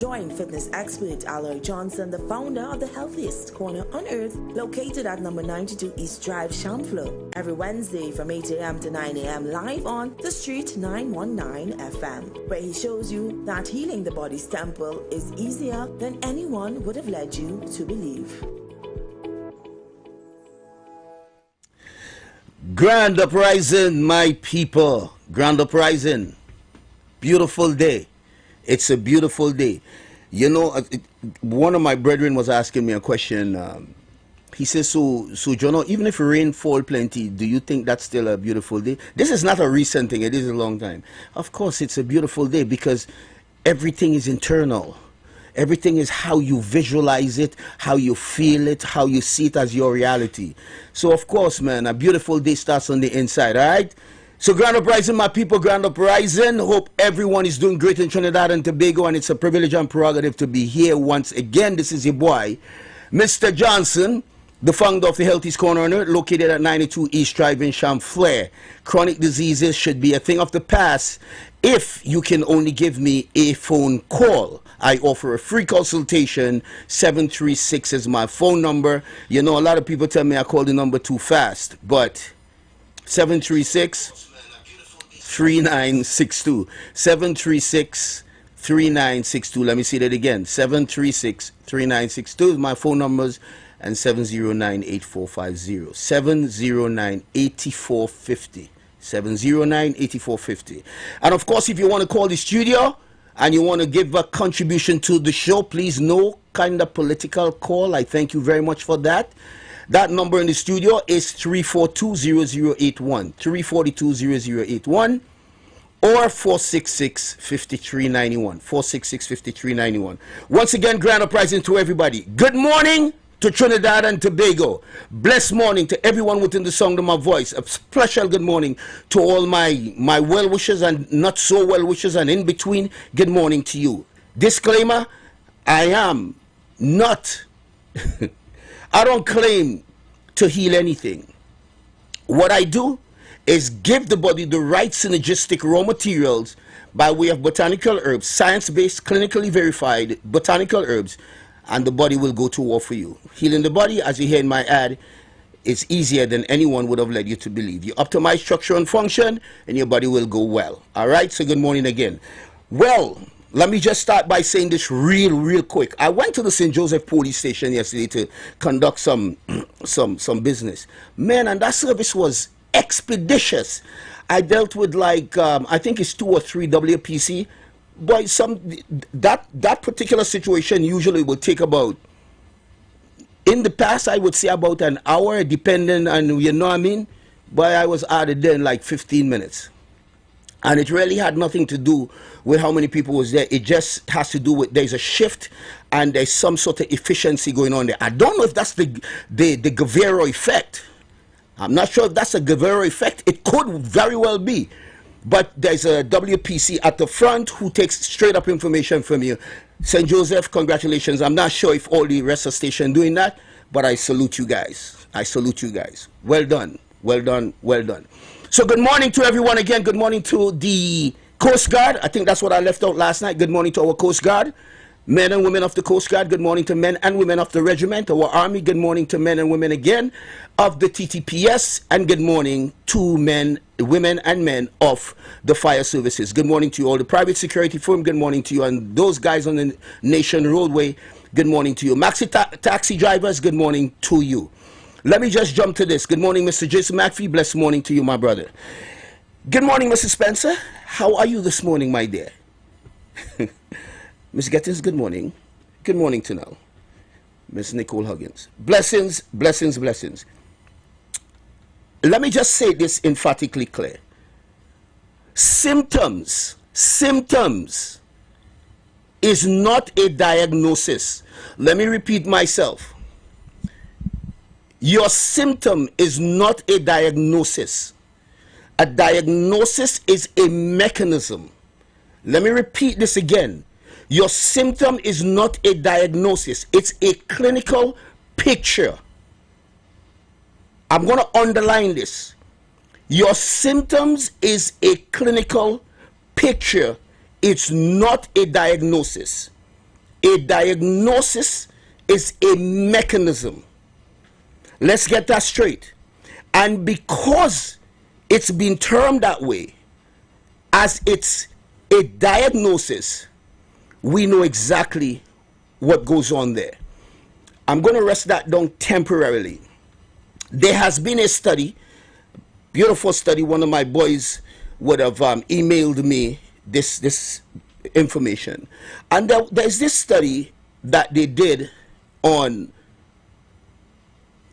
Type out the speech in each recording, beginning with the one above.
Join fitness expert Aloy Johnson, the founder of the healthiest corner on earth, located at number 92 East Drive, Chamfleur, every Wednesday from 8 a.m. to 9 a.m. live on The Street 919 FM, where he shows you that healing the body's temple is easier than anyone would have led you to believe. Grand uprising, my people. Grand uprising. Beautiful day. It's a beautiful day. You know, one of my brethren was asking me a question. He says, so Jono, even if rain fall plenty, do you think that's still a beautiful day? This is not a recent thing. It is a long time. Of course, it's a beautiful day because everything is internal. Everything is how you visualize it, how you feel it, how you see it as your reality. So, of course, man, a beautiful day starts on the inside, all right? So, grand uprising, my people, grand uprising. Hope everyone is doing great in Trinidad and Tobago, and it's a privilege and prerogative to be here once again. This is your boy, Mr. Johnson, the founder of the Healthiest Corner on Earth, located at 92 East Drive in Chamfleur. Chronic diseases should be a thing of the past if you can only give me a phone call. I offer a free consultation. 736 is my phone number. You know, a lot of people tell me I call the number too fast, but 736-3962. 736-3962. Let me see that again. 736-3962 is my phone numbers, and 709-8450. 709-8450. 709-8450. And of course, if you want to call the studio and you want to give a contribution to the show, please, no kind of political call. I thank you very much for that. That number in the studio is 342-0081, 342-0081, or 466-5391, 466-5391. Once again, grand uprising to everybody. Good morning to Trinidad and Tobago. Blessed morning to everyone within the sound of my voice. A special good morning to all my well-wishers and not so well-wishers and in between. Good morning to you. Disclaimer, I am not... I don't claim to heal anything. What I do is give the body the right synergistic raw materials by way of botanical herbs, science-based, clinically verified botanical herbs, and the body will go to war for you. Healing the body, as you hear in my ad, is easier than anyone would have led you to believe. You optimize structure and function, and your body will go well. All right, so good morning again. Well, let me just start by saying this real quick. I went to the St. Joseph police station yesterday to conduct some business. Man, and that service was expeditious. I dealt with like, I think it's 2 or 3 WPC. But that particular situation usually will take about, in the past, I would say about an hour, depending on, you know what I mean? But I was out of there in like 15 minutes. And it really had nothing to do with how many people was there. It just has to do with there's a shift and there's some sort of efficiency going on there. I don't know if that's the Guevara effect. I'm not sure if that's a Guevara effect. It could very well be. But there's a WPC at the front who takes straight up information from you. St. Joseph, congratulations. I'm not sure if all the rest of the station doing that, but I salute you guys. I salute you guys. Well done. Well done. Well done. So good morning to everyone again. Good morning to the Coast Guard. I think that's what I left out last night. Good morning to our Coast Guard. Men and women of the Coast Guard. Good morning to men and women of the regiment, our army. Good morning to men and women again of the TTPS. And good morning to women and men of the fire services. Good morning to you all. The private security firm, good morning to you. And those guys on the Nation Roadway, good morning to you. Maxi taxi drivers, good morning to you. Let me just jump to this. Good morning, Mr. Jason McPhee. Blessed morning to you, my brother. Good morning, Mrs. Spencer. How are you this morning, my dear? Miss Gettins, good morning. Good morning to now. Miss Nicole Huggins. Blessings, blessings, blessings. Let me just say this emphatically clear. Symptoms is not a diagnosis. Let me repeat myself. Your symptom is not a diagnosis. A diagnosis is a mechanism. Let me repeat this again. Your symptom is not a diagnosis. It's a clinical picture. I'm going to underline this. Your symptoms is a clinical picture. It's not a diagnosis. a diagnosis is a mechanism. Let's get that straight. And because it's been termed that way, as it's a diagnosis, we know exactly what goes on there. I'm going to rest that down temporarily. There has been a study, beautiful study. One of my boys would have emailed me this information. And there's this study that they did on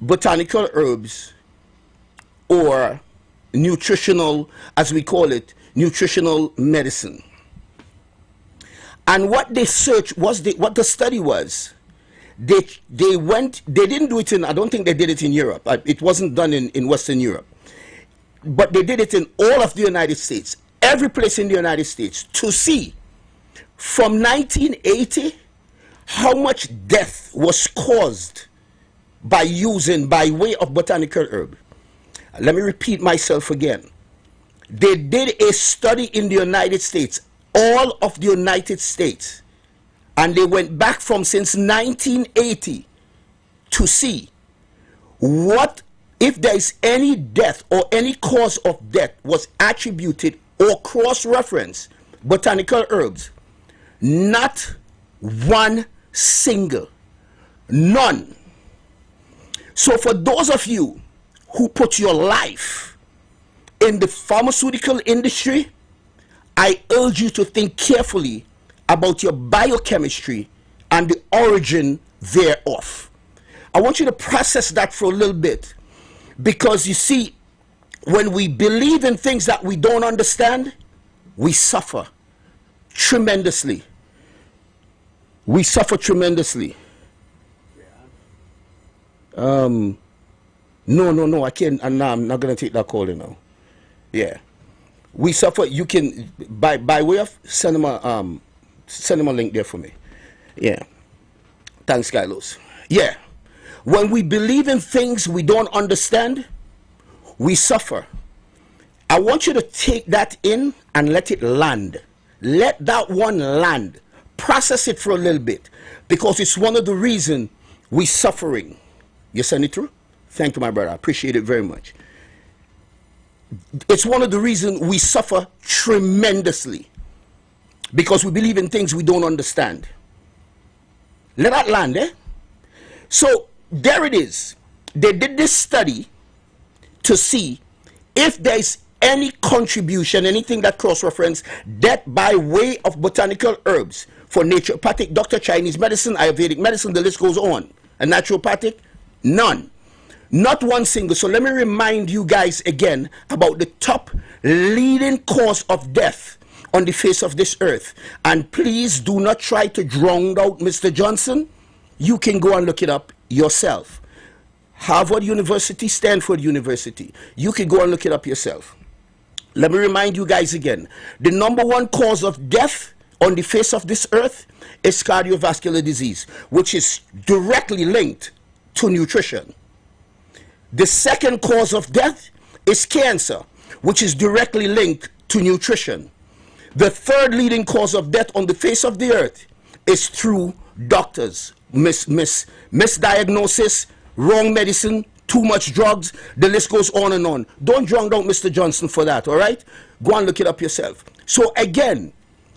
botanical herbs, or nutritional, as we call it, nutritional medicine. And what they searched was, what the study was, they didn't do it in, I don't think they did it in Europe. It wasn't done in Western Europe. But they did it in all of the United States, every place in the United States, to see from 1980 how much death was caused by way of botanical herb. Let me repeat myself again. They did a study in the United States, all of the United States, and they went back from since 1980 to see what, if there is any death or any cause of death was attributed or cross-reference botanical herbs. Not one single. None. So for those of you who put your life in the pharmaceutical industry, I urge you to think carefully about your biochemistry and the origin thereof. I want you to process that for a little bit, because you see, when we believe in things that we don't understand, we suffer tremendously. We suffer tremendously. No, I can't. I'm not going to take that call now. Yeah. We suffer. You can, by way of, send them a link there for me. Yeah. Thanks, Carlos. Yeah. When we believe in things we don't understand, we suffer. I want you to take that in and let it land. Let that one land. Process it for a little bit, because it's one of the reasons we're suffering. You send it through? Thank you, my brother. I appreciate it very much. It's one of the reasons we suffer tremendously, because we believe in things we don't understand. Let that land, eh? So there it is. They did this study to see if there's any contribution, anything that cross-reference death by way of botanical herbs for naturopathic, doctor, Chinese medicine, Ayurvedic medicine, the list goes on. And naturopathic, none. Not one single. So let me remind you guys again about the top leading cause of death on the face of this earth. And please do not try to drown out Mr. Johnson. You can go and look it up yourself. Harvard University, Stanford University. You can go and look it up yourself. Let me remind you guys again. The number one cause of death on the face of this earth is cardiovascular disease, which is directly linked to nutrition. The second cause of death is cancer, which is directly linked to nutrition. The third leading cause of death on the face of the earth is through doctors. Misdiagnosis, wrong medicine, too much drugs, the list goes on and on. Don't drown out Mr. Johnson for that, all right? Go and look it up yourself. So again,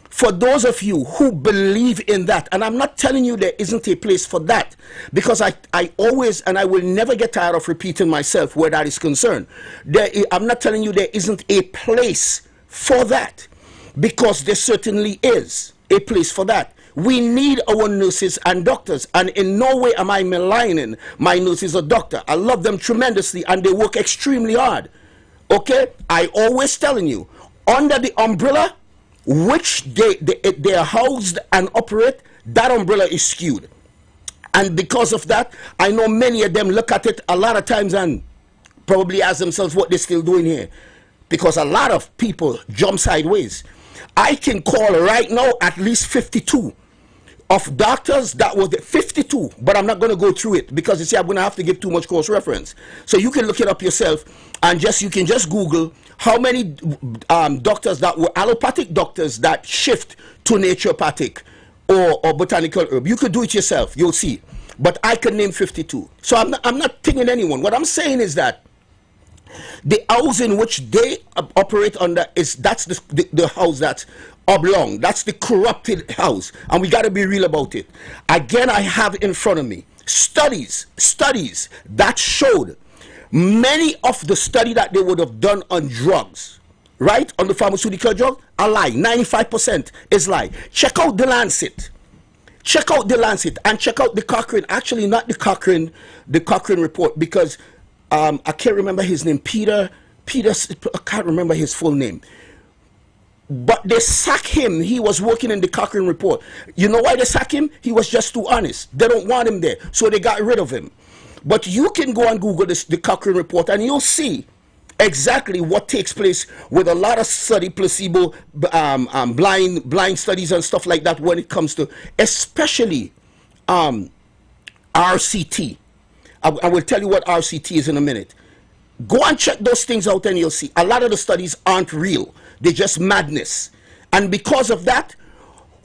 for those of you who believe in that, and I'm not telling you there isn't a place for that, because I always, and I will never get tired of repeating myself where that is concerned. I'm not telling you there isn't a place for that, because there certainly is a place for that. We need our nurses and doctors, and in no way am I maligning my nurses or doctor. I love them tremendously, and they work extremely hard. Okay? I always telling you, under the umbrella which they are housed and operate, that umbrella is skewed. And because of that, I know many of them look at it a lot of times and probably ask themselves what they're still doing here, because a lot of people jump sideways. I can call right now at least 52 of doctors that were 52, but I'm not going to go through it, because you see, I'm going to have to give too much cross reference. So you can look it up yourself, and you can just Google how many doctors that were allopathic doctors that shift to naturopathic or botanical herb. You could do it yourself. You'll see. But I can name 52. So I'm not pinging anyone. What I'm saying is that the house in which they operate under that's the house that's oblong. That's the corrupted house, and we got to be real about it. Again, I have in front of me studies that showed many of the study that they would have done on drugs, right, on the pharmaceutical drug, a lie. 95% is lie. Check out the Lancet. Check out the Lancet and check out the Cochrane. Actually, not the Cochrane report, because I can't remember his name. Peter, I can't remember his full name. But they sack him. He was working in the Cochrane report. You know why they sack him? He was just too honest. They don't want him there, so they got rid of him. But you can go and Google the Cochrane report, and you'll see exactly what takes place with a lot of study, placebo, blind studies and stuff like that when it comes to, especially RCT. I will tell you what RCT is in a minute. Go and check those things out, and you'll see a lot of the studies aren't real. They're just madness. And because of that,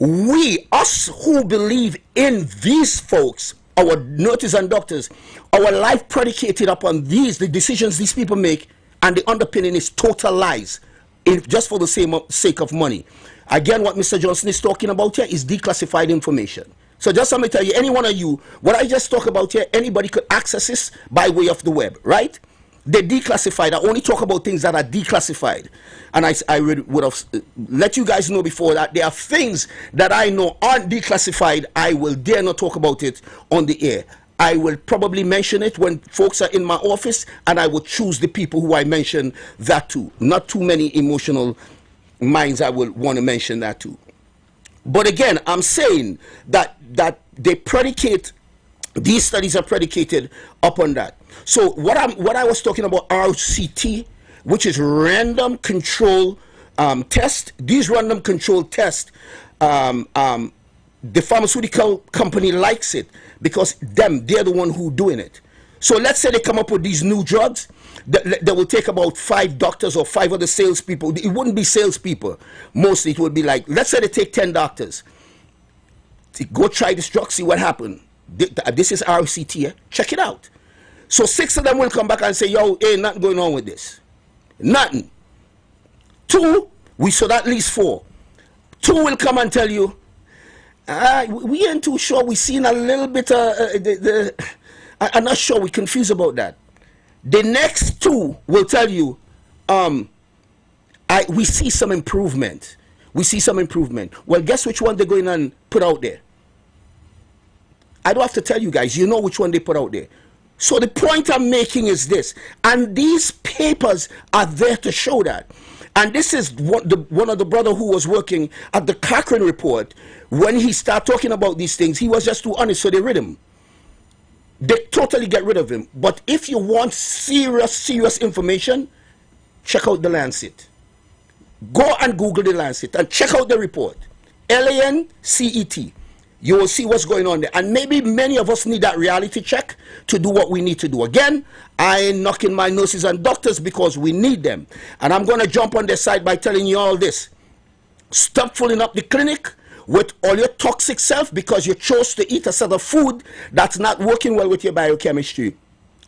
us who believe in these folks, our nurses and doctors, our life predicated upon the decisions these people make, and the underpinning is total lies, just for the sake of money. Again, what Mr. Johnson is talking about here is declassified information. So just let me tell you, any one of you, what I just talk about here, anybody could access this by way of the web, right? They're declassified. I only talk about things that are declassified. And I would have let you guys know before that there are things that I know aren't declassified. I will dare not talk about it on the air. I will probably mention it when folks are in my office, and I will choose the people who I mention that to. Not too many emotional minds I will want to mention that to. But again, I'm saying that they predicate, these studies are predicated upon that. So what I was talking about, RCT, which is random control test. These random control tests, the pharmaceutical company likes it because they're the one who doing it. So let's say they come up with these new drugs that will take about 5 doctors or 5 other salespeople. It wouldn't be salespeople. Mostly it would be like, let's say they take 10 doctors. Go try this drug, see what happened. This is RCT, check it out. So 6 of them will come back and say, yo, ain't nothing going on with this. Nothing. 2, we saw at least 4. 2 will come and tell you, we ain't too sure. We seen a little bit I'm not sure. We're confused about that. The next 2 will tell you, we see some improvement. We see some improvement. Well, guess which one they're going and put out there? I don't have to tell you guys. You know which one they put out there. So the point I'm making is this, and these papers are there to show that. And this is one of the brother who was working at the Cochrane report. When he started talking about these things, he was just too honest, so they rid him. They totally get rid of him. But if you want serious information, check out the Lancet. Go and Google the Lancet and check out the report. LANCET. You will see what's going on there. And maybe many of us need that reality check to do what we need to do. Again, I ain't knocking my nurses and doctors because we need them. And I'm going to jump on their side by telling you all this. Stop filling up the clinic with all your toxic self because you chose to eat a set of food that's not working well with your biochemistry.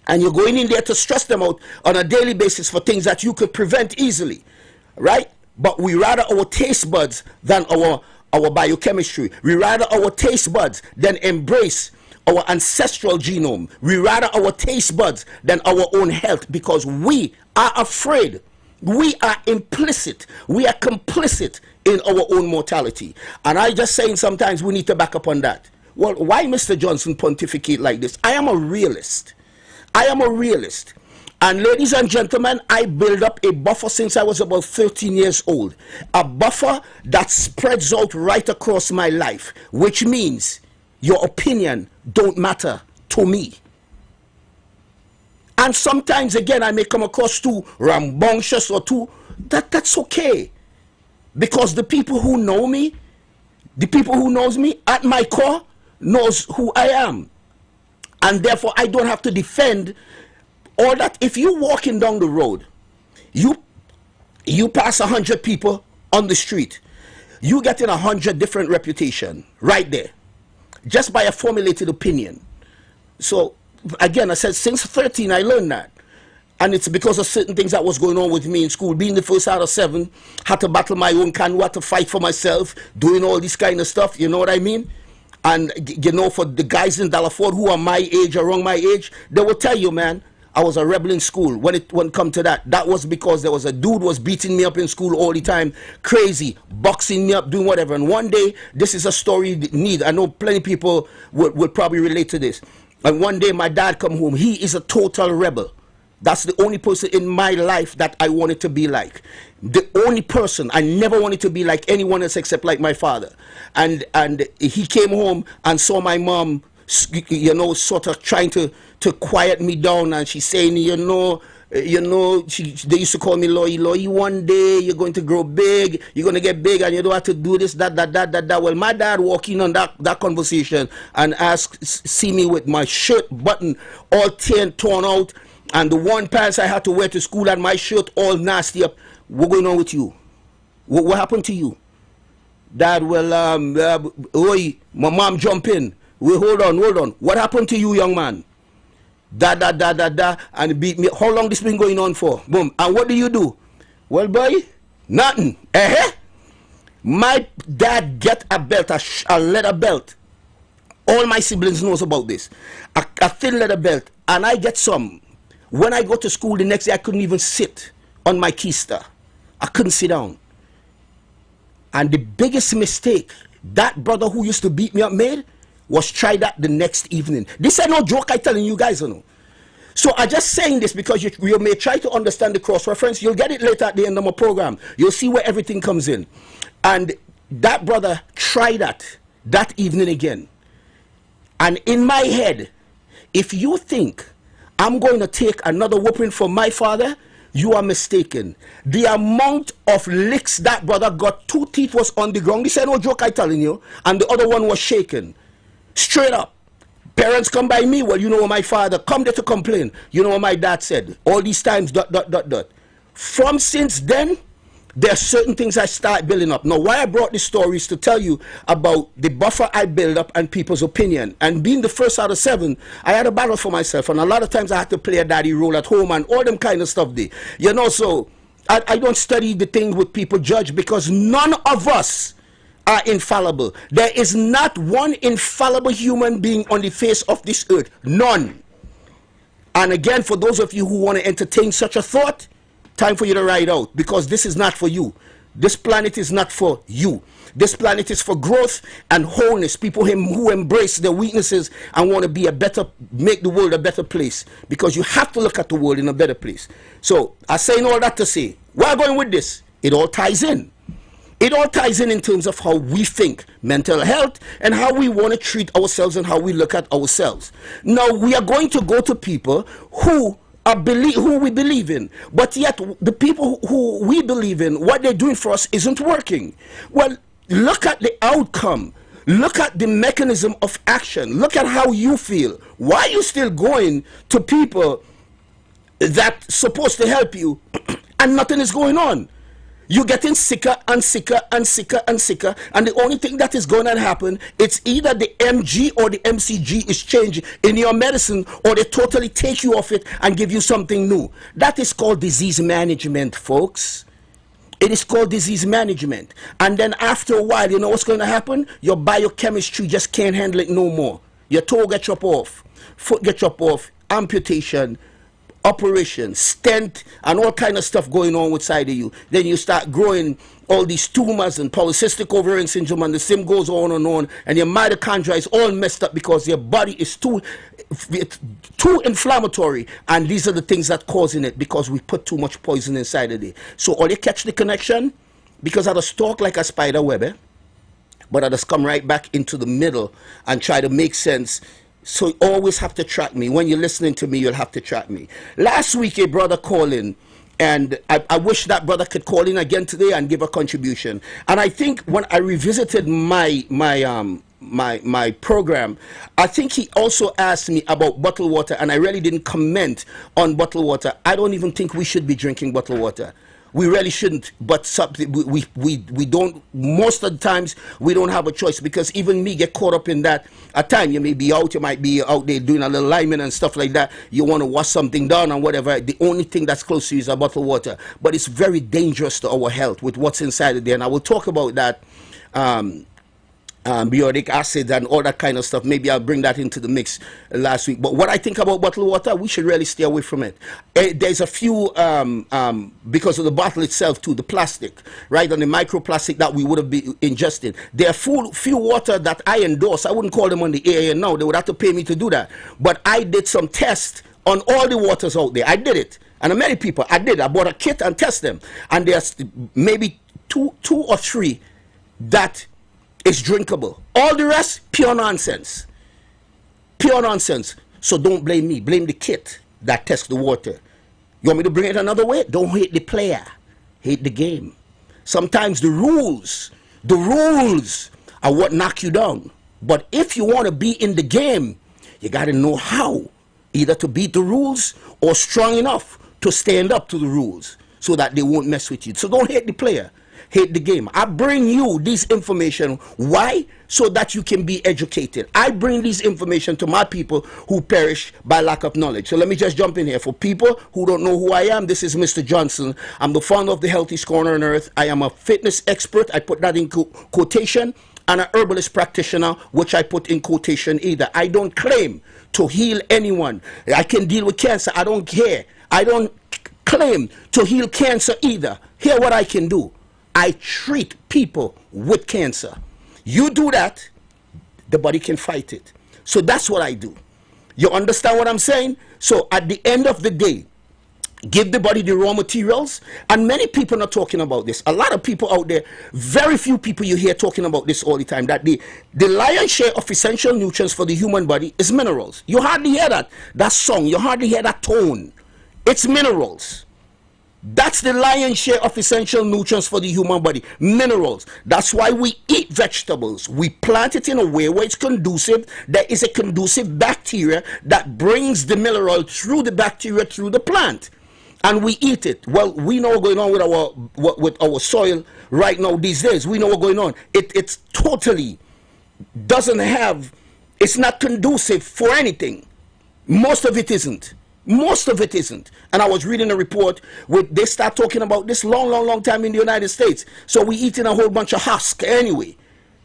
And you're going in there to stress them out on a daily basis for things that you could prevent easily. Right? But we rather our taste buds than our biochemistry. We rather our taste buds than embrace our ancestral genome. We rather our taste buds than our own health because we are afraid. We are implicit. We are complicit in our own mortality. And I just saying sometimes we need to back up on that. Well, why Mr. Johnson pontificate like this? I am a realist. I am a realist. And ladies and gentlemen, I built up a buffer since I was about 13 years old. A buffer that spreads out right across my life, which means your opinion don't matter to me. And sometimes, again, I may come across too rambunctious or too... That's okay. Because the people who know me, the people who knows me at my core, knows who I am. And therefore, I don't have to defend... Or that if you're walking down the road, you pass 100 people on the street, you getting 100 different reputation right there, just by a formulated opinion. So again, I said since 13 I learned that. And it's because of certain things that was going on with me in school. Being the first out of 7, had to battle my own canoe, had to fight for myself, doing all this kind of stuff, you know what I mean? And, you know, for the guys in Dallaford who are my age, around my age, they will tell you, man, I was a rebel in school. When it come to that, that was because there was a dude was beating me up in school all the time, crazy, boxing me up, doing whatever. And one day, this is a story you need. I know plenty of people will probably relate to this. And one day, my dad come home. He is a total rebel. That's the only person in my life that I wanted to be like. The only person. I never wanted to be like anyone else except like my father. And he came home and saw my mom, you know, sort of trying to quiet me down. And she's saying, they used to call me Loy, one day you're going to grow big, you're going to get big, and you don't have to do this, that. Well, my dad walking on that conversation and see me with my shirt button all torn out, and the one pants I had to wear to school and my shirt all nasty up. What going on with you? What happened to you? Dad, well, my mom jump in. Wait, hold on. What happened to you, young man? Da, and beat me. How long this been going on for? Boom. And what do? Well, boy, nothing. My dad get a belt, a leather belt. All my siblings knows about this. A thin leather belt. And I get some. When I go to school the next day, I couldn't even sit on my keister. I couldn't sit down. And the biggest mistake that brother who used to beat me up made was try that the next evening. This is no joke I'm telling you guys, you know. So I'm just saying this because you may try to understand the cross-reference. You'll get it later at the end of my program. You'll see where everything comes in. And that brother tried that evening again. And in my head, if you think I'm going to take another whooping from my father, you are mistaken. The amount of licks that brother got, 2 teeth was on the ground. This ain't no joke I'm telling you. And the other one was shaken. Straight up. Parents come by me. Well, you know my father come there to complain. You know what my dad said. All these times, ... From since then, there are certain things I start building up. Now, why I brought these stories to tell you about the buffer I build up and people's opinion. And being the first out of 7, I had a battle for myself. And a lot of times I had to play a daddy role at home and all them kind of stuff there. You know, so I don't study the thing with people judge because none of us are infallible. There is not one infallible human being on the face of this earth. None. And again, for those of you who want to entertain such a thought, time for you to ride out, because this is not for you. This planet is not for you. This planet is for growth and wholeness. People who embrace their weaknesses and want to make the world a better place, because you have to look at the world in a better place. So I'm saying all that to say, where am I going with this? It all ties in. It all ties in terms of how we think, mental health, and how we want to treat ourselves and how we look at ourselves. Now, we are going to go to people who we believe in, but yet the people who we believe in, what they're doing for us isn't working. Well, look at the outcome. Look at the mechanism of action. Look at how you feel. Why are you still going to people that's supposed to help you and nothing is going on? You're getting sicker and sicker and sicker and sicker, and the only thing that is going to happen, it's either the MG or the MCG is changing in your medicine, or they totally take you off it and give you something new. That is called disease management, folks. It is called disease management. And then after a while, you know what's going to happen? Your biochemistry just can't handle it no more. Your toe gets chopped off, foot gets chopped off, amputation, operation, stent, and all kind of stuff going on inside of you. Then you start growing all these tumors and polycystic ovarian syndrome, and the same goes on, and your mitochondria is all messed up because your body is too inflammatory, and these are the things that causing it, because we put too much poison inside of it. So all you catch the connection, because I just stalk like a spider web, but I just come right back into the middle and try to make sense. So you always have to track me. When you're listening to me, you'll have to track me. Last week, a brother called in, and I wish that brother could call in again today and give a contribution. And I think when I revisited my program, I think he also asked me about bottled water, and I really didn't comment on bottled water. I don't even think we should be drinking bottled water. we really shouldn't. But something we don't. Most of the times we don't have a choice, because even me get caught up in that. At time you may be out, you might be out there doing a little lineman and stuff like that. You want to wash something down and whatever. The only thing that's close to you is a bottle of water. But it's very dangerous to our health with what's inside of there. And I will talk about that. Biotic acid and all that kind of stuff. Maybe I'll bring that into the mix last week. But what I think about bottled water, we should really stay away from it. There's a few, because of the bottle itself too, the plastic, right, and the microplastic that we would have been ingested. There are few water that I endorse. I wouldn't call them on the air now. They would have to pay me to do that. But I did some tests on all the waters out there. I did it. And many people, I bought a kit and test them. And there's maybe two or three that is drinkable. All the rest, pure nonsense. Pure nonsense. So don't blame me. Blame the kit that tests the water. You want me to bring it another way? Don't hate the player. Hate the game. Sometimes the rules are what knock you down. But if you want to be in the game, you got to know how. Either to beat the rules or strong enough to stand up to the rules so that they won't mess with you. So don't hate the player. Hate the game. I bring you this information. Why? So that you can be educated. I bring this information to my people who perish by lack of knowledge. So let me just jump in here. For people who don't know who I am, this is Mr. Johnson. I'm the founder of the healthiest corner on earth. I am a fitness expert. I put that in quotation. And an herbalist practitioner, which I put in quotation either. I don't claim to heal anyone. I can deal with cancer. I don't care. I don't claim to heal cancer either. Hear what I can do. I treat people with cancer. You do that, the body can fight it. So that's what I do. You understand what I'm saying? So at the end of the day, give the body the raw materials. And many people are talking about this. A lot of people out there, very few people you hear talking about this all the time, that the lion's share of essential nutrients for the human body is minerals. You hardly hear that song. You hardly hear that tone. It's minerals. That's the lion's share of essential nutrients for the human body. Minerals. That's why we eat vegetables. We plant it in a way where it's conducive. There is a conducive bacteria that brings the mineral through the bacteria through the plant. And we eat it. Well, we know what's going on with our soil right now these days. We know what's going on. It's totally doesn't have, it's not conducive for anything. Most of it isn't. Most of it isn't. And I was reading a report where they start talking about this long time in the United States. So we eating a whole bunch of husk anyway.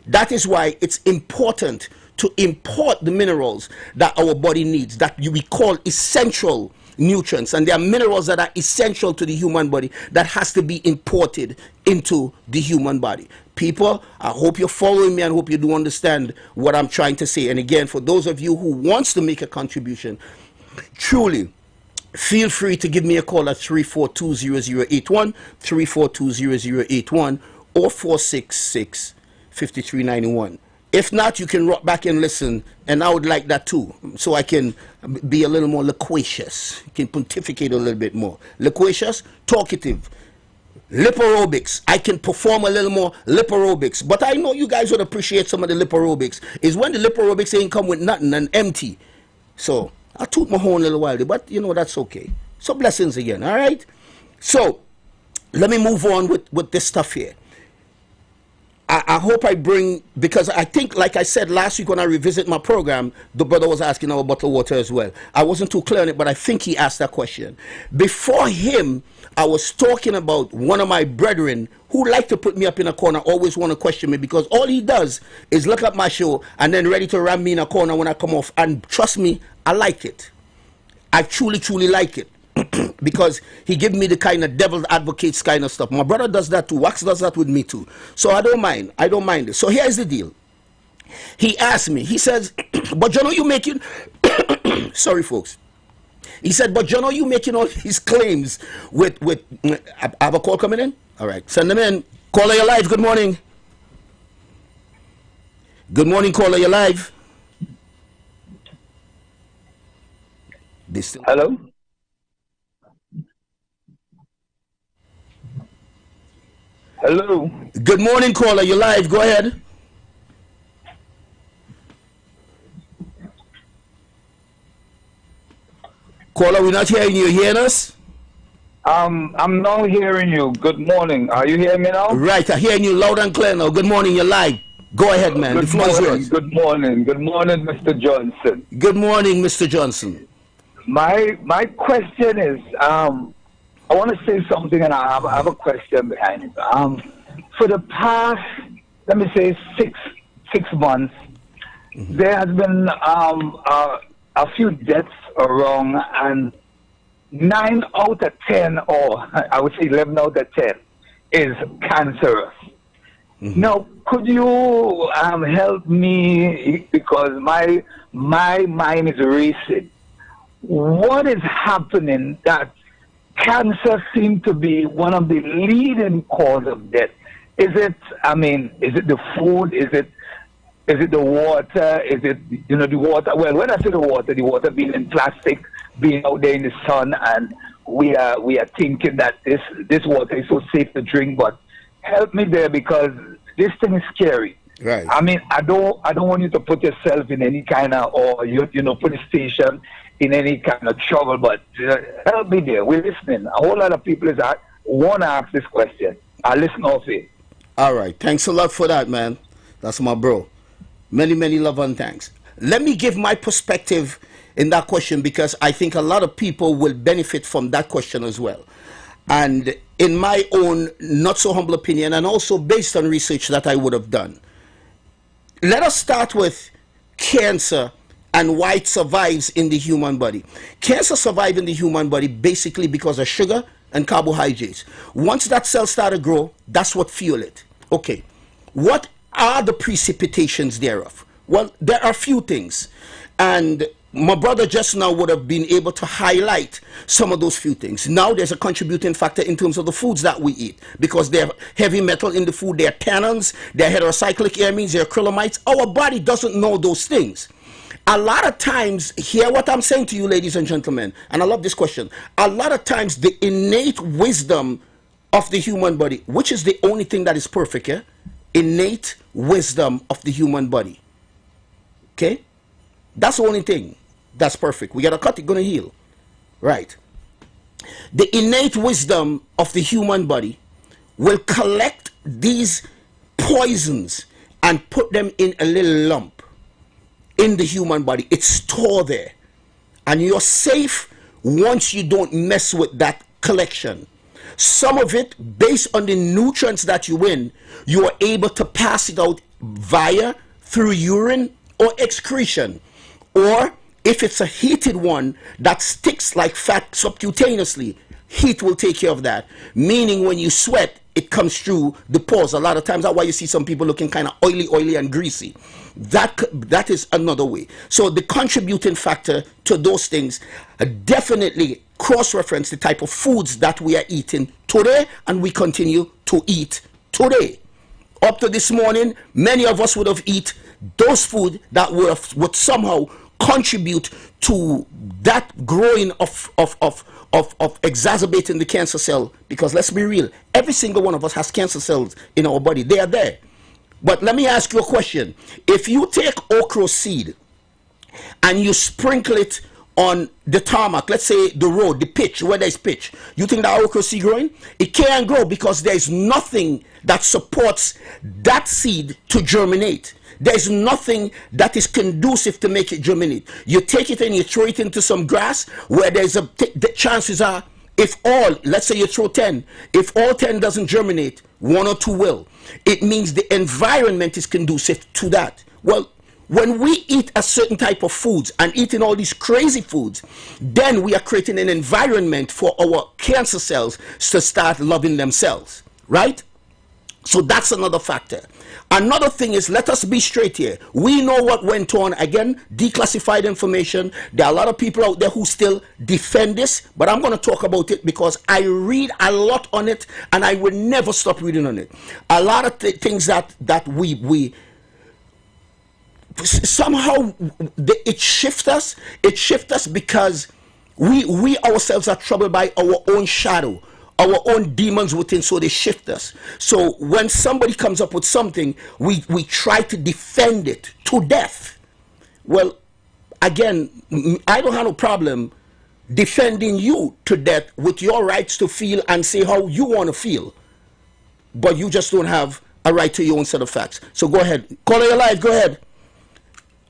That is why it's important to import the minerals that our body needs, that we call essential nutrients. And there are minerals that are essential to the human body that has to be imported into the human body. People, I hope you're following me and hope you do understand what I'm trying to say. And again, for those of you who wants to make a contribution, truly, feel free to give me a call at 342-0081, 342-0081, or 466-5391. If not, you can rock back and listen, and I would like that too, so I can be a little more loquacious, can pontificate a little bit more. Loquacious, talkative, lip aerobics. I can perform a little more lip aerobics, but I know you guys would appreciate some of the lip aerobics. Is when the lip aerobics ain't come with nothing and empty. So I toot my horn a little while, but you know, that's okay. So blessings again, all right? So let me move on with this stuff here. I hope I bring, because I think, like I said last week when I revisit my program, the brother was asking about bottled water as well. I wasn't too clear on it, but I think he asked that question. Before him, I was talking about one of my brethren who like to put me up in a corner, always want to question me, because all he does is look at my show and then ready to ram me in a corner when I come off. And trust me, I like it. I truly like it. Because he give me the kind of devil's advocates kind of stuff. My brother does that too. Wax does that with me too. So I don't mind it. So here's the deal. He asked me, he says, but you know you making sorry folks. He said, but you know you making all these claims with I have a call coming in? All right, send them in. Caller, you're live. Good morning. Good morning, caller, you're live. Hello. Hello. Good morning, caller. You're live. Go ahead. Caller, we're not hearing you. Hearing us? I'm now hearing you. Good morning. Are you hearing me now? Right, I'm hearing you loud and clear now. Good morning, you're live. Go ahead, man. The floor is yours. Good morning. Good morning, Mr. Johnson. Good morning, Mr. Johnson. My question is, I want to say something, and I have a question behind it. For the past, let me say, six months, there has been a few deaths around, and 9 out of 10, or I would say 11 out of 10, is cancerous. Now, could you help me, because my mind is racing. What is happening that cancer seems to be one of the leading cause of death? Is it the food? Is it the water? Is it, the water? Well, when I say the water being in plastic, being out there in the sun, and we are thinking that this water is so safe to drink, but help me there, because this thing is scary. Right. I mean, I don't want you to put yourself in any kind of, or put a station in any kind of trouble, but help me there. We're listening. A whole lot of people want to ask this question. I listen off it. All right. Thanks a lot for that, man. That's my bro. Many, many love and thanks. Let me give my perspective in that question, because I think a lot of people will benefit from that question as well. And in my own not so humble opinion, and also based on research that I would have done, let us start with cancer and why it survives in the human body. Cancer survives in the human body basically because of sugar and carbohydrates. Once that cell starts to grow, that's what fuel it. Okay, what are the precipitations thereof? Well, there are a few things, and my brother just now would have been able to highlight some of those few things. Now there's a contributing factor in terms of the foods that we eat, because there are heavy metal in the food, there are tannins, there are heterocyclic amines, there are acrylamides. Our body doesn't know those things. A lot of times, hear what I'm saying to you, ladies and gentlemen, and I love this question. A lot of times the innate wisdom of the human body, which is the only thing that is perfect, yeah? Innate wisdom of the human body. Okay? That's the only thing that's perfect. We got to cut it, gonna heal. Right. The innate wisdom of the human body will collect these poisons and put them in a little lump in the human body. It's stored there, and you're safe once you don't mess with that collection. Some of it, based on the nutrients that you in, you are able to pass it out through urine or excretion, or if it's a heated one that sticks like fat subcutaneously, heat will take care of that. Meaning when you sweat, it comes through the pores. A lot of times that's why you see some people looking kind of oily and greasy. That is another way. So the contributing factor to those things, definitely cross-reference the type of foods that we are eating today and we continue to eat today. Up to this morning, many of us would have eaten those food that would somehow contribute to that growing of exacerbating the cancer cell, because let's be real, every single one of us has cancer cells in our body. They are there. But let me ask you a question. If you take okra seed and you sprinkle it on the tarmac, let's say the road, the pitch, where there's pitch, you think that okra seed growing? It can't grow because there's nothing that supports that seed to germinate. There's nothing that is conducive to make it germinate. You take it and you throw it into some grass where there's the chances are, if all, let's say you throw 10, if all 10 doesn't germinate, 1 or 2 will. It means the environment is conducive to that. Well, when we eat a certain type of foods and eating all these crazy foods, then we are creating an environment for our cancer cells to start loving themselves, right? So that's another factor. Another thing is, let us be straight here. We know what went on. Again, declassified information. There are a lot of people out there who still defend this, but I'm going to talk about it because I read a lot on it and I will never stop reading on it. A lot of things that we somehow it shifts us. It shifts us because we ourselves are troubled by our own shadow, our own demons within, so they shift us. So when somebody comes up with something, we try to defend it to death. Well, again, I don't have no problem defending you to death with your rights to feel and say how you want to feel. But you just don't have a right to your own set of facts. So go ahead. Caller, you're live. Go ahead.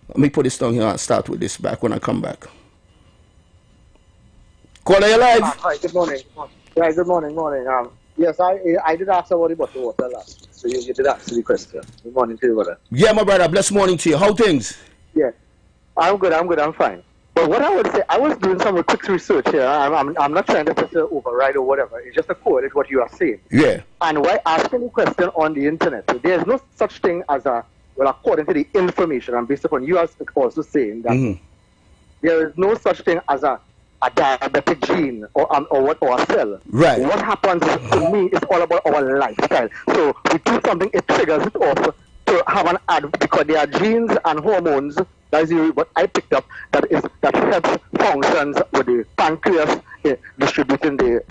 Let me put this down here. I'll start with this back when I come back. Caller, you're live. Hi, good morning. Yeah, good morning. Yes, I did ask about the bottled water last. So you did answer the question. Good morning to you, brother. Yeah, my brother. Blessed morning to you. How things? Yeah, I'm good. I'm fine. But what I would say, I was doing some quick research here. I'm not trying to just override or whatever. It's just a correlate what you are saying. Yeah. And why asking the question on the internet? There's no such thing as a, well, according to the information, and based upon you also saying that there is no such thing as a diabetic gene or a cell. Right. What happens to me is all about our lifestyle. So we do something, it triggers it off to have an ad, because there are genes and hormones. That is what I picked up. That helps functions with the pancreas distributing the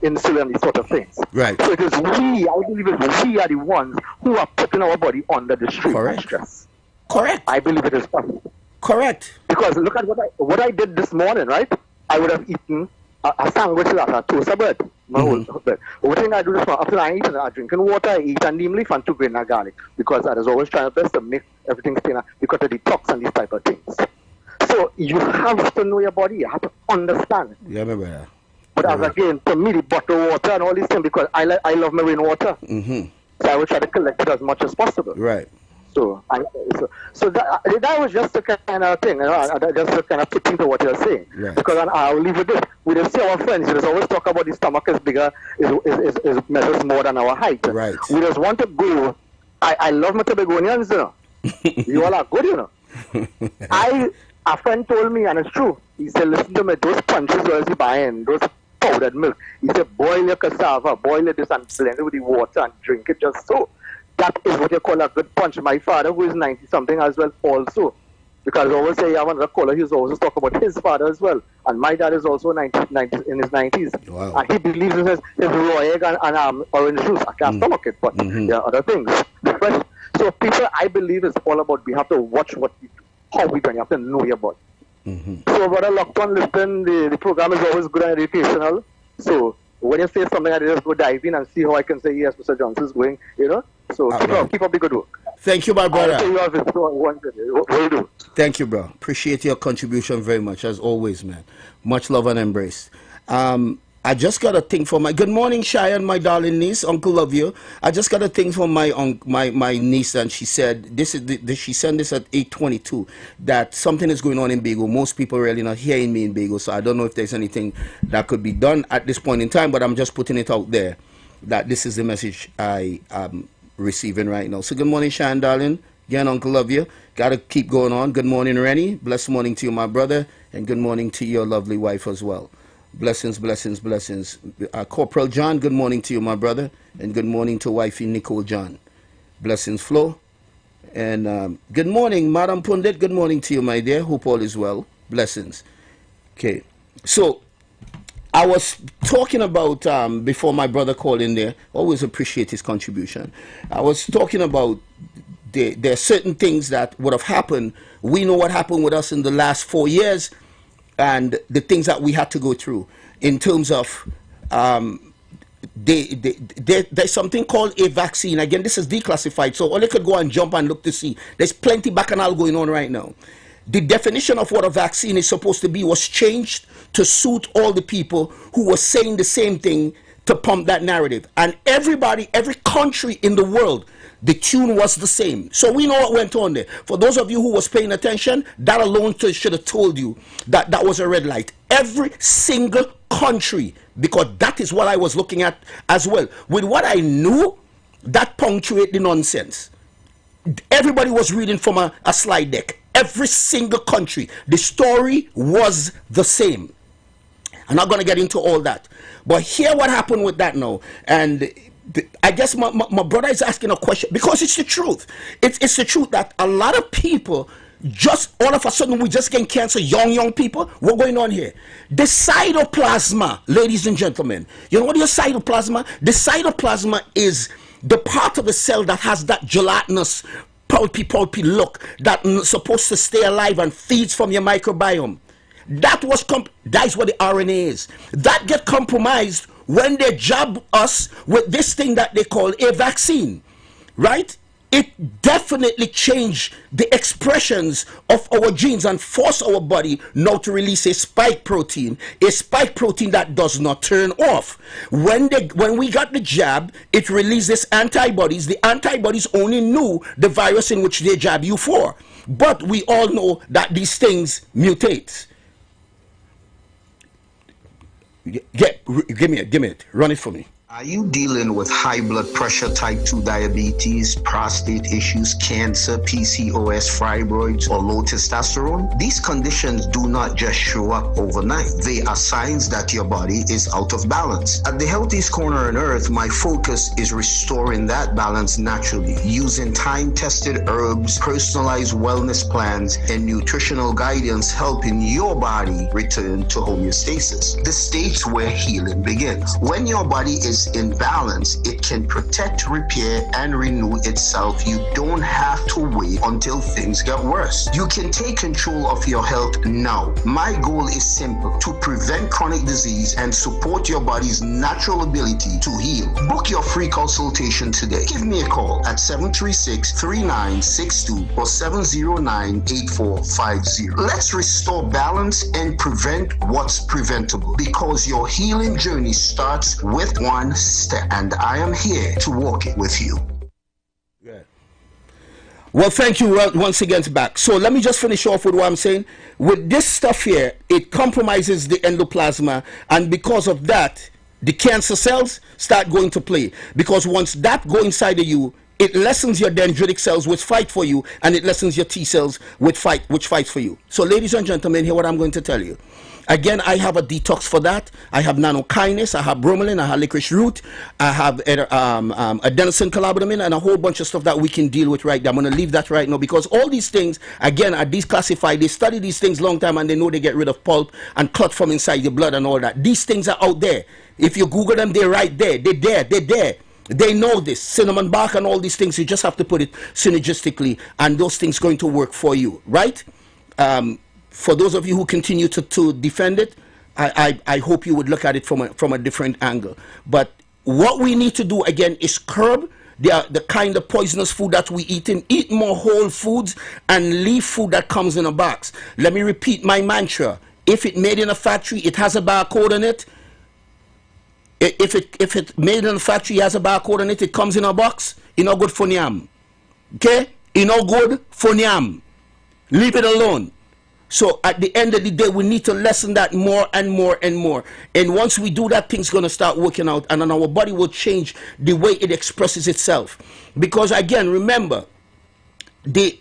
insulin and these sort of things. Right. So it is we. I believe we are the ones who are putting our body under the strain and stress. Correct. I believe it is possible. Correct. Because look at what I did this morning, right? I would have eaten a sandwich with a toast bread. My whole bread. What thing I do this morning, after I eat, I drinking water, I eat a neem leaf and 2 grains of garlic. Because I was always trying my best to make everything stay because of detox and these type of things. So you have to know your body. You have to understand. Yeah, my brother. But as again, for me, the bottled water and all these things, because I love my rainwater. So I will try to collect it as much as possible. Right. So that was just the kind of thing, just to kind of put into what you're saying. Right. Because I'll leave with this. We just see our friends, we just always talk about the stomach is bigger, is measures more than our height. Right. We just want to go. I love my Tobagonians, you know. You all are good, you know. A friend told me, and it's true, he said, listen to me, those punches where you buying, those powdered milk, he said, boil your cassava, boil it this and blend it with the water and drink it just so. That is what you call a good punch. My father, who is 90-something as well, also. Because I always say, I want to call he's always talk about his father as well. And my dad is also 90 in his 90s. Wow. And he believes in his raw egg and orange juice. I can't stomach it, but there are other things. Different. So people, I believe, is all about, we have to watch how we do. You have to know your body. So what I locked on listen, the program is always good and educational. So when you say something, I just go dive in and see how I can say, yes, Mr. Johnson is going, you know. So keep up the good work. Thank you, my brother. Will do. Thank you, bro. Appreciate your contribution very much, as always, man. Much love and embrace. I just got a thing for my... Good morning, Cheyenne, my darling niece. Uncle love you. I just got a thing from my niece, and she said, she sent this at 8:22, that something is going on in Bago. Most people really not hearing me in Bago, so I don't know if there's anything that could be done at this point in time, but I'm just putting it out there that this is the message I am receiving right now. So good morning, Cheyenne, darling. Again, Uncle love you. Got to keep going on. Good morning, Rennie. Blessed morning to you, my brother, and good morning to your lovely wife as well. Blessings, blessings, blessings. Corporal John, good morning to you, my brother, and good morning to wifey Nicole John. Blessings, Flo. And good morning, Madam Pundit. Good morning to you, my dear. Hope all is well. Blessings. Okay. So, I was talking about, before my brother called in there, always appreciate his contribution. I was talking about there are certain things that would have happened. We know what happened with us in the last 4 years, and the things that we had to go through in terms of there's something called a vaccine. Again, this is declassified, so all you could go and jump and look to see. There's plenty bacchanal going on right now. The definition of what a vaccine is supposed to be was changed to suit all the people who were saying the same thing to pump that narrative. And everybody, every country in the world, the tune was the same. So we know what went on there. For those of you who was paying attention, that alone should have told you that that was a red light. Every single country, because that is what I was looking at as well. With what I knew, that punctuated the nonsense. Everybody was reading from a slide deck. Every single country. The story was the same. I'm not going to get into all that. But hear what happened with that now. And I guess my brother is asking a question, because it's the truth. It's the truth that a lot of people, just all of a sudden, we just getting cancer, young people. What's going on here? The cytoplasma, ladies and gentlemen. You know what is cytoplasma? The cytoplasma is the part of the cell that has that gelatinous, pulpy look that's supposed to stay alive and feeds from your microbiome. That is what the RNA is. That get compromised when they jab us with this thing that they call a vaccine, right? It definitely changed the expressions of our genes and force our body now to release a spike protein that does not turn off. When we got the jab, it releases antibodies. The antibodies only knew the virus in which they jab you for. But we all know that these things mutate. Give me it. Run it for me. Are you dealing with high blood pressure, type 2 diabetes, prostate issues, cancer, PCOS, fibroids, or low testosterone? These conditions do not just show up overnight. They are signs that your body is out of balance. At the healthiest corner on earth, my focus is restoring that balance naturally using time-tested herbs, personalized wellness plans, and nutritional guidance, helping your body return to homeostasis, the stage where healing begins. When your body is in balance, it can protect, repair, and renew itself. You don't have to wait until things get worse. You can take control of your health now. My goal is simple: to prevent chronic disease and support your body's natural ability to heal. Book your free consultation today. Give me a call at 736-3962 or 709-8450. Let's restore balance and prevent what's preventable, because your healing journey starts with one step, and I am here to walk it with you. Yeah. Well, thank you once again back. So let me just finish off with what I'm saying. With this stuff here, it compromises the endoplasma, and because of that, the cancer cells start going to play. Because once that go inside of you, it lessens your dendritic cells, which fight for you, and it lessens your T cells, which fight for you. So, ladies and gentlemen, here what I'm going to tell you. Again, I have a detox for that. I have nanokinase, I have bromelain, I have licorice root, I have adenosine colabolamine, and a whole bunch of stuff that we can deal with right now. I'm going to leave that right now, because all these things, again, are declassified. They study these things long time, and they know they get rid of pulp and clot from inside your blood and all that. These things are out there. If you Google them, they're right there. They're there. They know this. Cinnamon bark and all these things, you just have to put it synergistically, and those things going to work for you, right? For those of you who continue to defend it, I hope you would look at it from a different angle. But what we need to do, again, is curb the kind of poisonous food that we eat in. Eat more whole foods and leave food that comes in a box. Let me repeat my mantra. If it made in a factory, it has a barcode on it. If it made in a factory, it has a barcode on it, it comes in a box, it's no good for nyam. Okay? It's no good for nyam. Leave it alone. So at the end of the day, we need to lessen that more and more and more. And once we do that, things going to start working out, and then our body will change the way it expresses itself. Because again, remember, the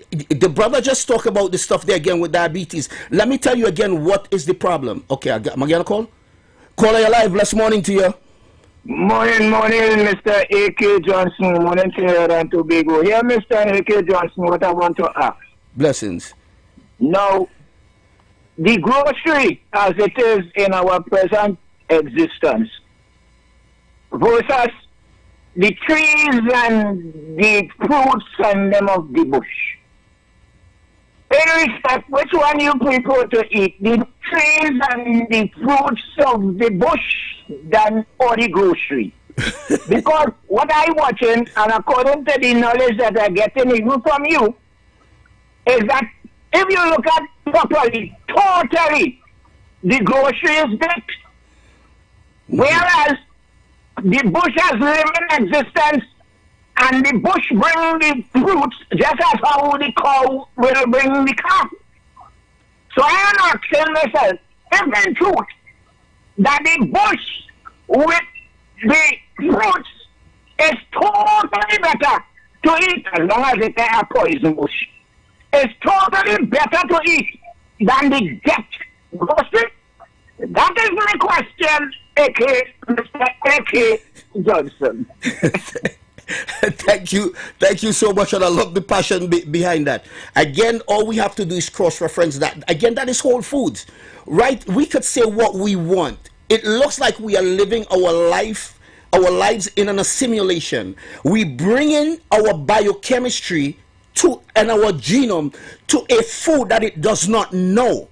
brother just talked about the stuff there again with diabetes. Let me tell you again what is the problem. Okay, am I getting a call? Caller, you're live. Blessed morning to you. Morning, Mr. A.K. Johnson. Morning to you and to Tobago. Here, Mr. A.K. Johnson, what I want to ask. Blessings. Now, the grocery as it is in our present existence versus the trees and the fruits and them of the bush. In respect, which one you prefer to eat, the trees and the fruits of the bush or the grocery? Because what I'm watching, and according to the knowledge that I'm getting even from you, is that if you look at properly, totally, the grocery is dead. Whereas the bush has living existence, and the bush bring the fruits just as how the cow will bring the calf. So I am asking myself, if in truth that the bush with the fruits is totally better to eat, as long as it is a poison bush, it's totally better to eat than the dead grocery. That is my question, A.K. Mr. A.K. Johnson. Thank you so much, and I love the passion behind that. Again, all we have to do is cross-reference that. Again, that is whole foods, right? We could say what we want. It looks like we are living our lives in a simulation. We bring in our biochemistry and our genome to a food that it does not know.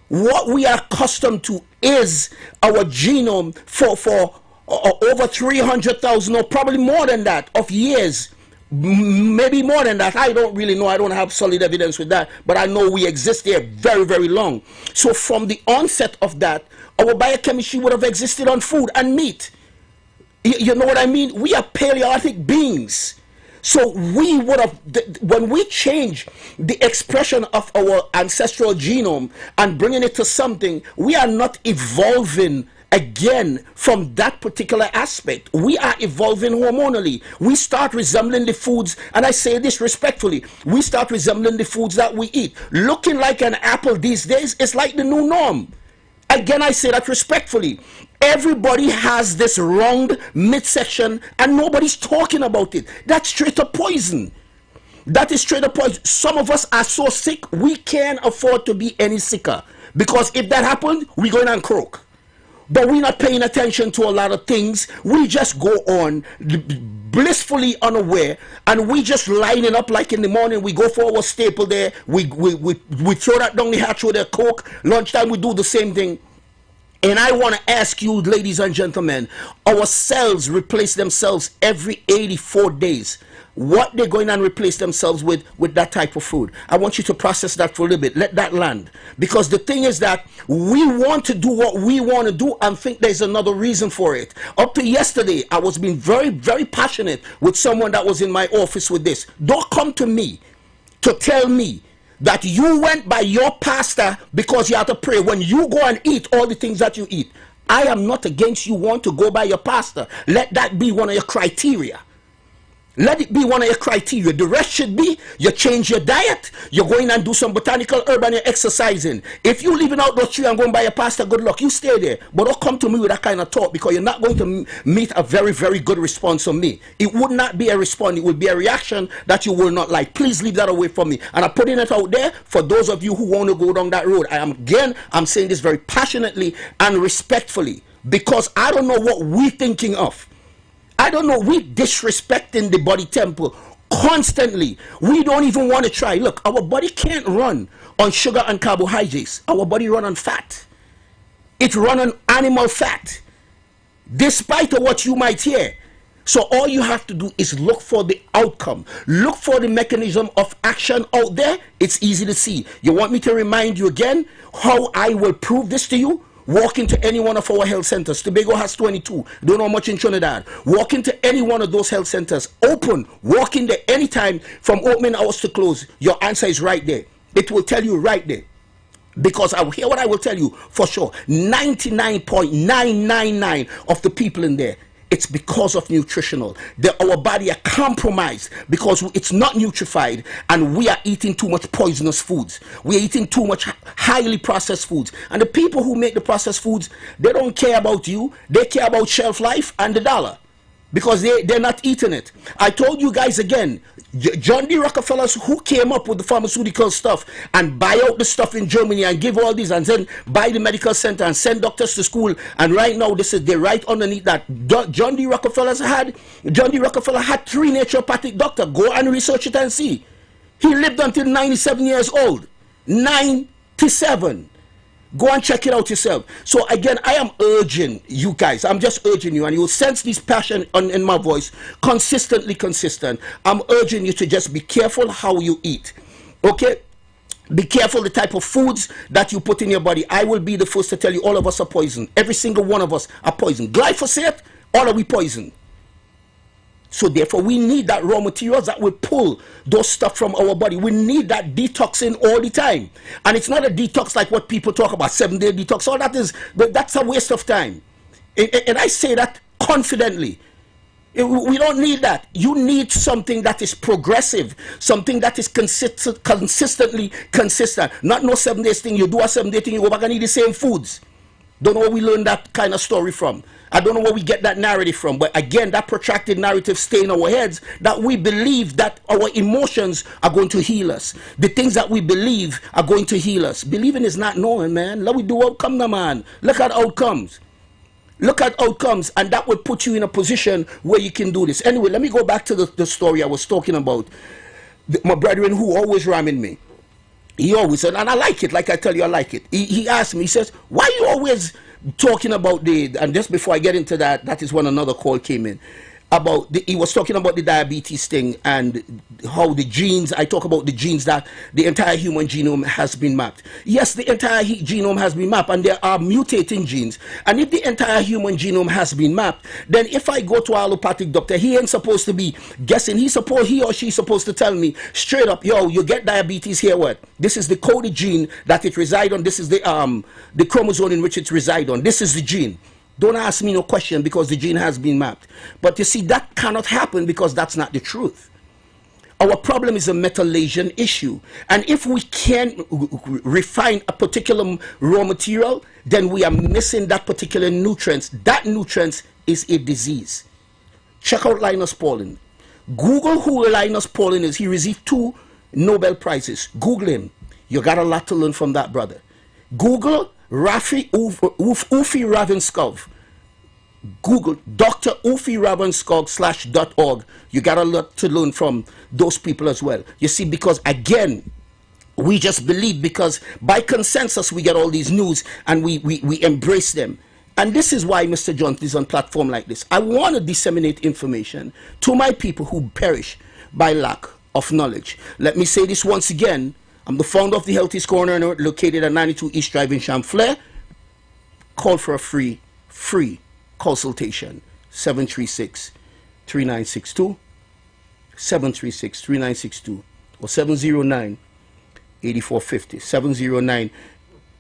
what we are accustomed to is our genome for over 300,000 or probably more than that of years. Maybe more than that. I don't really know. I don't have solid evidence with that, but I know we exist there very, very long. So from the onset of that, our biochemistry would have existed on food and meat. You know what I mean? We are Paleolithic beings. So we would have, when we change the expression of our ancestral genome and bringing it to something, we are not evolving again from that particular aspect. We are evolving hormonally. We start resembling the foods, and I say this respectfully, we start resembling the foods that we eat. Looking like an apple these days is like the new norm. Again, I say that respectfully. Everybody has this round midsection and nobody's talking about it. That's straight up poison. That is straight up poison. Some of us are so sick, we can't afford to be any sicker. Because if that happened, we're going to croak. But we're not paying attention to a lot of things. We just go on blissfully unaware, and we just lining up like in the morning. We go for our staple there. We throw that down the hatch with a Coke. Lunchtime, we do the same thing. And I want to ask you, ladies and gentlemen, our cells replace themselves every 84 days. What they're going and replace themselves with that type of food. I want you to process that for a little bit. Let that land. Because the thing is that we want to do what we want to do and think there's another reason for it. Up to yesterday, I was being very, very passionate with someone that was in my office with this. Don't come to me to tell me that you went by your pastor because you had to pray when you go and eat all the things that you eat. I am not against you want to go by your pastor. Let that be one of your criteria. Let it be one of your criteria. The rest should be you change your diet, you're going and do some botanical herb and you're exercising. If you're leaving out those three and going by your pastor, good luck. You stay there. But don't come to me with that kind of talk, because you're not going to meet a very, very good response from me. It would not be a response. It would be a reaction that you will not like. Please leave that away from me. And I'm putting it out there for those of you who want to go down that road. I'm saying this very passionately and respectfully, because I don't know what we're thinking of. I don't know, we disrespecting the body temple constantly. We don't even want to try. Look, our body can't run on sugar and carbohydrates. Our body run on fat. It run on animal fat, despite of what you might hear. So all you have to do is look for the outcome. Look for the mechanism of action out there. It's easy to see. You want me to remind you again how I will prove this to you? Walk into any one of our health centers. Tobago has 22. Don't know much in Trinidad. Walk into any one of those health centers. Open. Walk in there anytime from opening hours to close. Your answer is right there. It will tell you right there. Because I will hear what I will tell you for sure. 99.999 of the people in there, it's because of nutritional. Our body are compromised because it's not nutrified, and we are eating too much poisonous foods. We are eating too much highly processed foods. And the people who make the processed foods, they don't care about you. They care about shelf life and the dollar, because they're not eating it. I told you guys again, John D. Rockefellers, who came up with the pharmaceutical stuff and buy out the stuff in Germany and give all these and then buy the medical center and send doctors to school, and right now they're right underneath that. John D. Rockefeller had 3 naturopathic doctors. Go and research it and see. He lived until 97 years old. 97. Go and check it out yourself. So again, I am urging you guys. I'm just urging you, and you will sense this passion in my voice, consistent. I'm urging you to just be careful how you eat. Okay? Be careful the type of foods that you put in your body. I will be the first to tell you all of us are poisoned. Every single one of us are poisoned. Glyphosate, all of we poisoned. So therefore, we need that raw materials that will pull those stuff from our body. We need that detoxing all the time. And it's not a detox like what people talk about, 7-day detox. All that is, but that's a waste of time. And I say that confidently. We don't need that. You need something that is progressive, something that is consistently consistent. Not no 7 days thing. You do a 7-day thing, you go back and eat the same foods. Don't know where we learn that kind of story from. I don't know where we get that narrative from. But again, that protracted narrative stay in our heads, that we believe that our emotions are going to heal us. The things that we believe are going to heal us. Believing is not knowing, man. Let we do outcome now, man. Look at outcomes. Look at outcomes, and that will put you in a position where you can do this. Anyway, let me go back to the story I was talking about. My brethren who always ramming me. he always said, and I like it, like I tell you, I like it. He asked me, he says, why are you always talking about and just before I get into that, that is when another call came in. He was talking about the diabetes thing and how the genes, I talk about the genes that the entire human genome has been mapped. Yes, the entire genome has been mapped and there are mutating genes. And if the entire human genome has been mapped, then if I go to an allopathic doctor, he ain't supposed to be guessing. He or she's supposed to tell me straight up, yo, you get diabetes here, what? This is the coded gene that it resides on. This is the chromosome in which it resides on. This is the gene. Don't ask me no question because the gene has been mapped. But you see, that cannot happen because that's not the truth. Our problem is a metallation issue. And if we can't refine a particular raw material, then we are missing that particular nutrient. That nutrient is a disease. Check out Linus Pauling. Google who Linus Pauling is. He received 2 Nobel Prizes. Google him. You got a lot to learn from that brother. Google Ufi Ravenskov. Google Dr. Ufi Ravenskov /.org. You got a lot to learn from those people as well. You see, because again, we just believe because by consensus we get all these news and we embrace them. And this is why Mr. Johnson is on platform like this. I want to disseminate information to my people who perish by lack of knowledge. Let me say this once again. I'm the founder of the Healthiest Corner located at 92 East Drive in Champlain. Call for a free consultation. 736-3962. 736-3962 or 709-8450.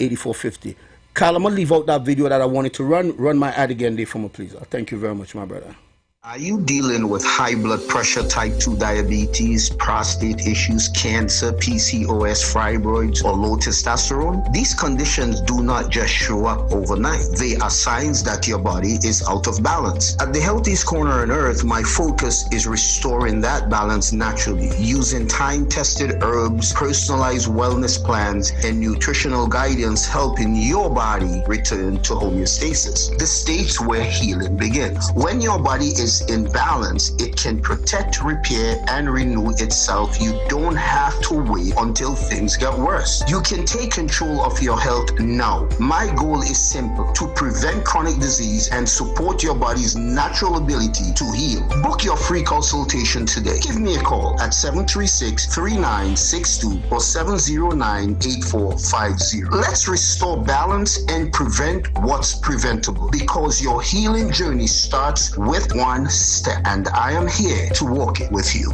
709-8450. Carl, I'm going to leave out that video that I wanted to run my ad again there for me, please. Thank you very much, my brother. Are you dealing with high blood pressure, type 2 diabetes, prostate issues, cancer, PCOS, fibroids, or low testosterone? These conditions do not just show up overnight. They are signs that your body is out of balance. At the Healthiest Corner on Earth, my focus is restoring that balance naturally using time-tested herbs, personalized wellness plans, and nutritional guidance helping your body return to homeostasis, the states where healing begins. When your body is in balance, it can protect, repair, and renew itself. You don't have to wait until things get worse. You can take control of your health now. My goal is simple: to prevent chronic disease and support your body's natural ability to heal. Book your free consultation today. Give me a call at 736-3962 or 709-8450. Let's restore balance and prevent what's preventable, because your healing journey starts with one step, and I am here to walk it with you.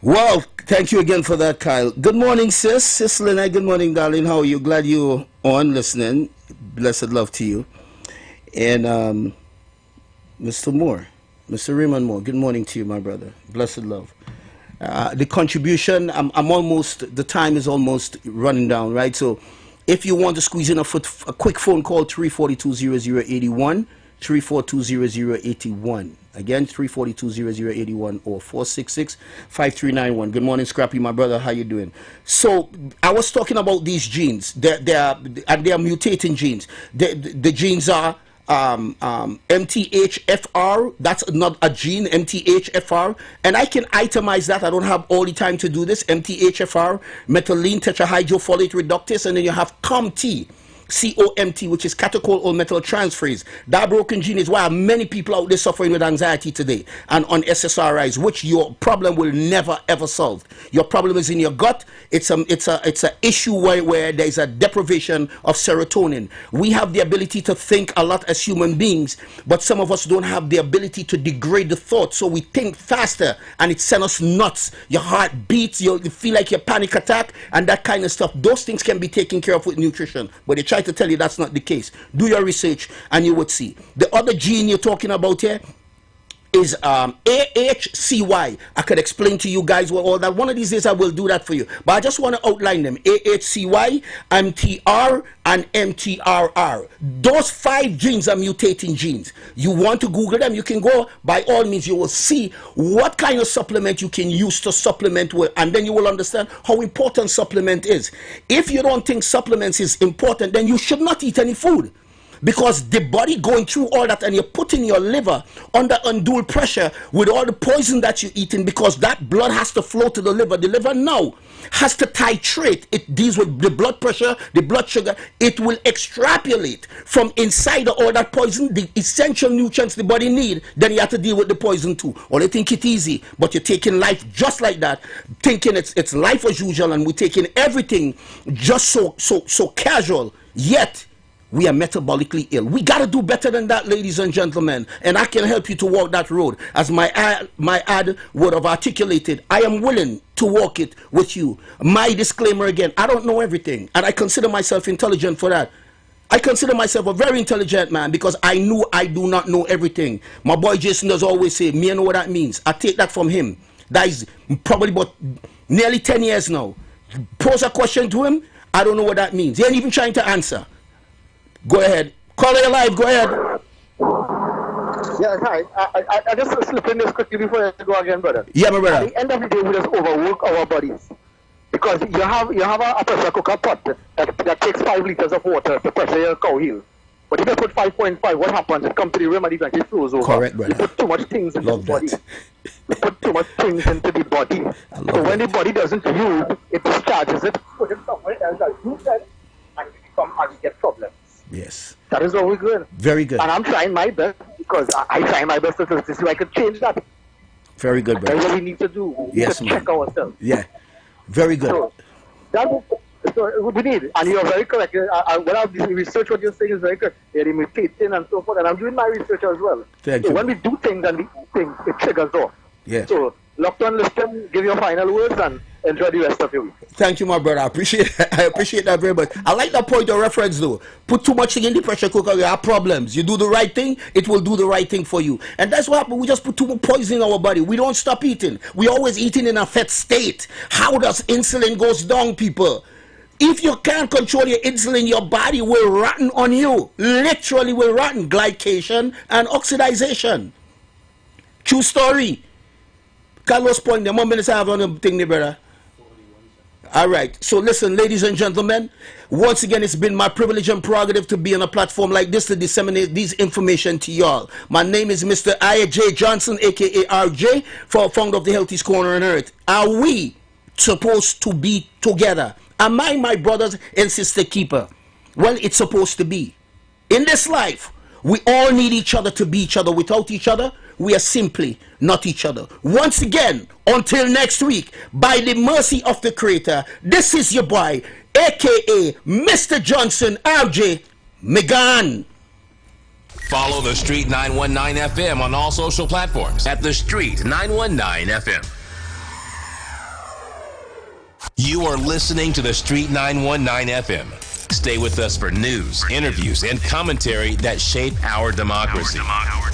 Well, thank you again for that, Kyle. Good morning, sis Lena. Good morning, darling. How are you? Glad you're on listening. Blessed love to you. And Mr. Moore, Mr. Raymond Moore, good morning to you, my brother. Blessed love. The contribution, I'm almost, the time is almost running down, right? So if you want to squeeze in a quick phone call, 342-0081. 342-0081. Again, 342-0081 or 466-5391. Good morning, Scrappy, my brother. How you doing? So I was talking about these genes. They are mutating genes. The genes are MTHFR. That's not a gene, MTHFR. And I can itemize that. I don't have all the time to do this. MTHFR, methylene tetrahydrofolate reductase, and then you have COMT. COMT, which is catechol or metal transferase. That broken gene is why many people out there suffering with anxiety today and on SSRIs, which your problem will never ever solve. Your problem is in your gut. It's a issue where there is a deprivation of serotonin. We have the ability to think a lot as human beings, but some of us don't have the ability to degrade the thought, so we think faster and it sends us nuts. Your heart beats, you feel like you panic attack and that kind of stuff. Those things can be taken care of with nutrition, but they try to tell you that's not the case. Do your research and you would see. The other gene you're talking about here is AHCY. I could explain to you guys what all that. One of these days I will do that for you, but I just want to outline them. AHCY, MTR, and MTRR. Those 5 genes are mutating genes. You want to Google them, you can go. By all means, you will see what kind of supplement you can use to supplement with, and then you will understand how important supplement is. If you don't think supplements is important, then you should not eat any food. because the body going through all that, and you're putting your liver under undue pressure with all the poison that you're eating, because that blood has to flow to the liver. The liver now has to titrate. It deals with the blood pressure, the blood sugar. It will extrapolate from inside all that poison, the essential nutrients the body need. Then you have to deal with the poison too. Or they think it's easy, but you're taking life just like that, thinking it's life as usual, and we're taking everything just so casual. Yet we are metabolically ill. We got to do better than that, ladies and gentlemen. And I can help you to walk that road. As my ad would have articulated, I am willing to walk it with you. My disclaimer again, I don't know everything, and I consider myself intelligent for that. I consider myself a very intelligent man, because I knew I do not know everything. My boy Jason does always say, me I know what that means. I take that from him. That is probably about nearly 10 years now. Pose a question to him, I don't know what that means. He ain't even trying to answer. Go ahead. Caller, you're live. Go ahead. Yeah, hi. I just slip in this quickly before I go again, brother. Yeah, my brother. At the end of the day, we just overwork our bodies. Because you have a pressure cooker pot that takes 5 liters of water to pressure your cow heel. But if you put 5.5, what happens? It comes to the rim and eventually flows over. Correct, brother. You put too much things into the body. You put too much things into the body. So when the body doesn't use, it discharges it, put it somewhere else that you said, and you get problems. Yes. That is what we're doing. Very good. And I'm trying my best, because I try my best to see if I could change that. Very good, brother. That's what we need to do. We need to check ourselves. Yeah. Very good. So, so we need, and you are very correct. When I've researched what you're saying is very correct. They're imitating and so forth, and I'm doing my research as well. Thank so you. When we do things and we eat things, it triggers off. Yeah. So, locked on, listen, give your final words, and enjoy the rest of your week. Thank you, my brother. I appreciate that very much. I like that point of reference, though. Put too much thing in the pressure cooker, you have problems. You do the right thing, it will do the right thing for you. And that's what happens. We just put too much poison in our body. We don't stop eating. We always eating in a fat state. How does insulin goes down, people? If you can't control your insulin, your body will rotten on you. Literally will rotten. Glycation and oxidization. True story. Carlos point, the moment I have on the thing, brother. All right. So listen, ladies and gentlemen, once again, it's been my privilege and prerogative to be on a platform like this to disseminate these information to y'all. My name is Mr. I.J. Johnson, aka RJ, founder of the Healthiest Corner on Earth. Are we supposed to be together? Am I my brothers and sister keeper? Well, it's supposed to be. In this life, we all need each other to be each other. Without each other, we are simply not each other. Once again, until next week, by the mercy of the Creator, this is your boy, aka Mr. Johnson, RJ Megan. Follow The Street 919 FM on all social platforms at The Street 919 FM. You are listening to The Street 919 FM. Stay with us for news, interviews, and commentary that shape our democracy.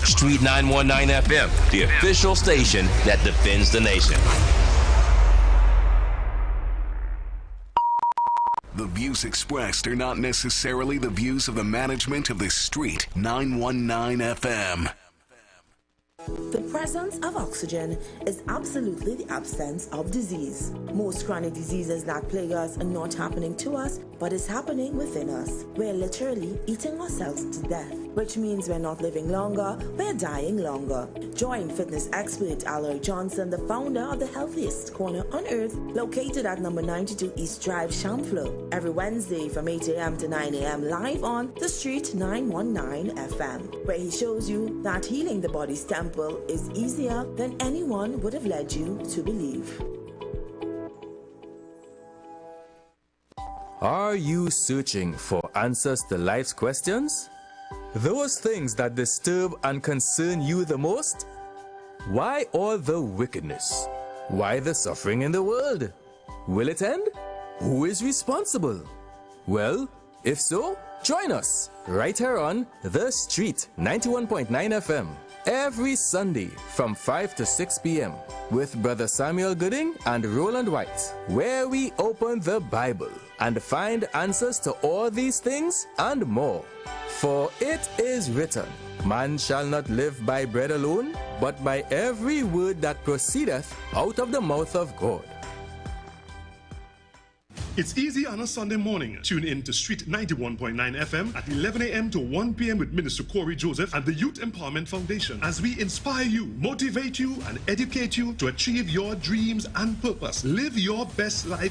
Street 919 FM, the official station that defends the nation. The views expressed are not necessarily the views of the management of the Street 919 FM. The presence of oxygen is absolutely the absence of disease. Most chronic diseases that plague us are not happening to us, but is happening within us. We're literally eating ourselves to death, which means we're not living longer, we're dying longer. Join fitness expert Aloy Johnson, the founder of the Healthiest Corner on Earth, located at number 92 East Drive, Chamfleau, every Wednesday from 8 a.m. to 9 a.m. live on The Street 919 FM, where he shows you that healing the body's temple is easier than anyone would have led you to believe. Are you searching for answers to life's questions? Those things that disturb and concern you the most? Why all the wickedness? Why the suffering in the world? Will it end? Who is responsible? Well, if so, join us right here on The Street 91.9 FM every Sunday from 5 to 6 p.m. with Brother Samuel Gooding and Roland White, where we open the Bible and find answers to all these things and more. For it is written, man shall not live by bread alone, but by every word that proceedeth out of the mouth of God. It's easy on a Sunday morning. Tune in to Street 91.9 FM at 11 a.m. to 1 p.m. with Minister Corey Joseph and the Youth Empowerment Foundation as we inspire you, motivate you, and educate you to achieve your dreams and purpose. Live your best life.